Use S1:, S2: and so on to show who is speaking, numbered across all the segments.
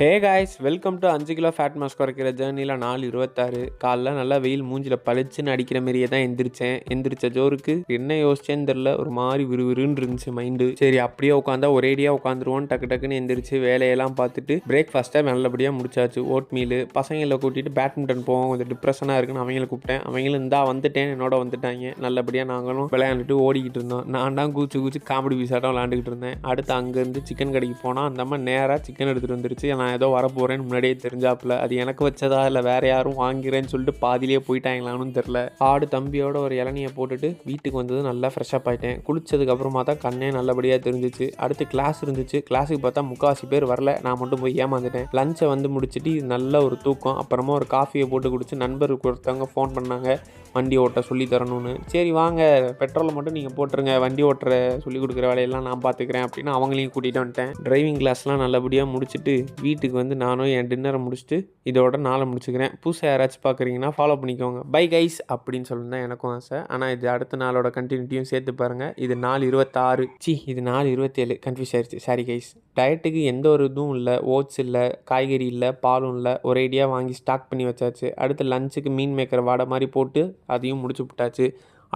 S1: Hey guys, welcome to 5 kilo fat mass குறைக்கிற ஜேர்னியில் 4:26 காலைல நல்லா வெயில் மூஞ்சில் பளிச்சுன்னு அடிக்கிற மாதிரியே தான் எந்திரிச்ச ஜோருக்கு என்ன யோசிச்சேன்னு தெரில. ஒரு மாதிரி விறுவிறுன்னு இருந்துச்சு மைண்டு. சரி அப்படியே உட்காந்தா ஒரேடியாக உட்காந்துருவோம். டக்குன்னு எந்திரிச்சு வேலையெல்லாம் பார்த்துட்டு பிரேக்ஃபாஸ்ட்டை நல்லபடியாக முடிச்சாச்சு. Oat meal. பசங்களை கூட்டிகிட்டு பேட்மிண்டன் போவோம். கொஞ்சம் டிப்ரெஷனாக இருக்குன்னு அவங்கள கூப்பிட்டேன். அவங்களும் இந்தா வந்துட்டேன், என்னோட வந்துட்டாங்க. நல்லபடியாக நாங்களும் விளையாண்டுட்டு ஓடிக்கிட்டு இருந்தோம். நான் தான் கூச்சு காமெடி பீஸாட்டம் விளையாண்டுக்கிட்டு இருந்தேன். அடுத்து அங்கேருந்து சிக்கன் கடைக்கு போனால் அந்த அம்மா நேராக சிக்கன் எடுத்துகிட்டு வந்துருச்சு. நான் ஏதோ வரப்போகிறேன்னு முன்னாடியே தெரிஞ்சாப்புல. அது எனக்கு வச்சதா இல்லை வேறு யாரும் வாங்கிறேன்னு சொல்லிட்டு பாதிலேயே போயிட்டாங்களான்னு தெரில. ஆடு தம்பியோட ஒரு இளநியை போட்டுட்டு வீட்டுக்கு வந்தது நல்லா ஃப்ரெஷ்அப் ஆகிட்டேன். குளிச்சதுக்கப்புறமா தான் கண்ணே நல்லபடியாக தெரிஞ்சிச்சு. அடுத்து கிளாஸ் இருந்துச்சு. கிளாஸுக்கு பார்த்தா முக்கால்வாசி பேர் வரல. நான் மட்டும் போய் ஏமாந்துட்டேன். லஞ்சை வந்து முடிச்சுட்டு நல்ல ஒரு தூக்கம். அப்புறமா ஒரு காஃபியை போட்டு குடிச்சு நண்பருக்கு ஒருத்தவங்க ஃபோன் பண்ணாங்க வண்டி ஓட்ட சொல்லி தரணும்னு. சரி வாங்க, பெட்ரோலை மட்டும் நீங்கள் போட்டுருங்க, வண்டி ஓட்டுற சொல்லி கொடுக்குற வேலையெல்லாம் நான் பார்த்துக்கிறேன் அப்படின்னு அவங்களையும் கூட்டிகிட்டு வந்துட்டேன். டிரைவிங் கிளாஸ்லாம் நல்லபடியாக முடிச்சுட்டு வீட்டுக்கு வந்து நானும் என் டின்னரை முடிச்சுட்டு இதோட நாளை முடிச்சுக்கிறேன். புதுசாக யாராச்சும் பார்க்குறீங்கன்னா ஃபாலோ பண்ணிக்கோங்க. பை கைஸ் அப்படின்னு சொல்லியிருந்தேன் எனக்கும் ஆசை. ஆனால் இது அடுத்த நாளோட கண்டினியூட்டியும் சேர்த்து பாருங்கள். இது 4:26 இது 4:27 கன்ஃபியூஸ் ஆயிடுச்சு. Sorry guys. டயட்டுக்கு எந்த ஒரு இதுவும் இல்லை. ஓட்ஸ் இல்லை, காய்கறி இல்லை, பாலும் இல்லை. ஒரேடியாக வாங்கி ஸ்டாக் பண்ணி வச்சாச்சு. அடுத்து லஞ்சுக்கு மீன் மேக்கர் வாடை மாதிரி போட்டு அதையும் முடிச்சு விட்டாச்சு.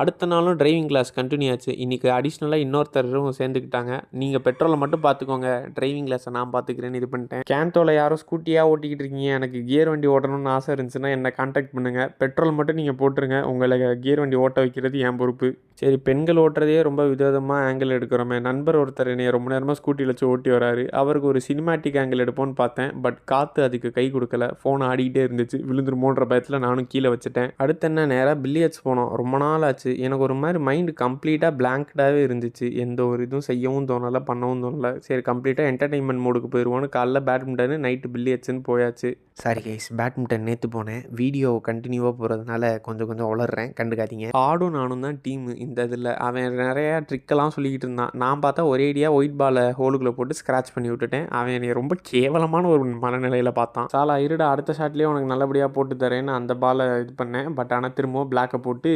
S1: அடுத்த நாளும் டிரைவிங் கிளாஸ் கண்டினியூ ஆச்சு. இன்றைக்கி அடிஷ்னலாக இன்னொருத்தரும் சேர்ந்துக்கிட்டாங்க. நீங்கள் பெட்ரோலை மட்டும் பார்த்துக்கோங்க, டிரைவிங் கிளாஸை நான் பார்த்துக்கிறேன்னு இது பண்ணிட்டேன். கேண்டோவில் யாரோ ஸ்கூட்டியாக ஓட்டிக்கிட்டு இருக்கீங்க, எனக்கு கியர் வண்டி ஓட்டணும்னு ஆசை இருந்துச்சுன்னா என்னை கான்டாக்ட் பண்ணுங்கள். பெட்ரோல் மட்டும் நீங்கள் போட்டுருங்க, உங்களை கியர் வண்டி ஓட்ட வைக்கிறது என் பொறுப்பு. சரி, பெண்கள் ஓட்டுறதே ரொம்ப விதவிதமாக ஆங்கிள் எடுக்கிறோமே. நண்பர் ஒருத்தர் என்னை ரொம்ப நேரமாக ஸ்கூட்டியில் வச்சு ஓட்டி வராரு. அவருக்கு ஒரு சினிமேட்டிக் ஆங்கிள் எடுப்போன்னு பார்த்தேன். பட் காற்று அதுக்கு கை கொடுக்கல. ஃபோன் ஆடிக்கிட்டே இருந்துச்சு. விழுந்துருமோன்ற பயத்தில் நானும் கீழே வச்சுட்டேன். அடுத்து என்ன, நேராக பில்லியர்ட்ஸ் போனோம். ரொம்ப நாள் ஆச்சு. எனக்கு ஒரு மாதிரி மைண்டு கம்ப்ளீட்டாக பிளாங்க்டாகவே இருந்துச்சு. எந்த ஒரு இதுவும் செய்யவும் தோணலை, பண்ணவும் தோணலை. சரி, கம்ப்ளீட்டாக என்டர்டெயின்மெண்ட் மோடுக்கு போயிடுவோன்னு காலைல பேட்மிண்டனு, நைட்டு பில்லியர்ட்ஸ்னு போயாச்சு. சாரி கைஸ், பேட்மிண்டன் நேற்று போனேன். வீடியோ கண்டினியூவாக போகிறதுனால கொஞ்சம் உளர்றேன், கண்டுக்காதீங்க. ஆடும் நானும் தான் டீமு இந்த இதில். அவன் நிறையா ட்ரிக்கெல்லாம் சொல்லிக்கிட்டு இருந்தான். நான் பார்த்தா ஒரேடியாக ஒயிட் பாலை ஹோலுக்குள்ளே போட்டு ஸ்க்ராட்ச் பண்ணி விட்டுட்டேன். அவன் என்னை ரொம்ப கேவலமான ஒரு மனநிலையில் பார்த்தான். சாலா இருடா, அடுத்த ஷாட்லேயே உனக்கு நல்லபடியாக போட்டு தரேன்னு அந்த பாலை இது பண்ணேன். பட் ஆனால் திரும்பவும் பிளாக்கை போட்டு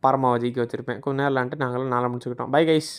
S1: பரமாவை ஜெயிக்க வச்சுருப்பேன். கொஞ்ச நேரம் விளாண்டுட்டு நாங்களும் நாளை முடிச்சுக்கிட்டோம். Bye guys.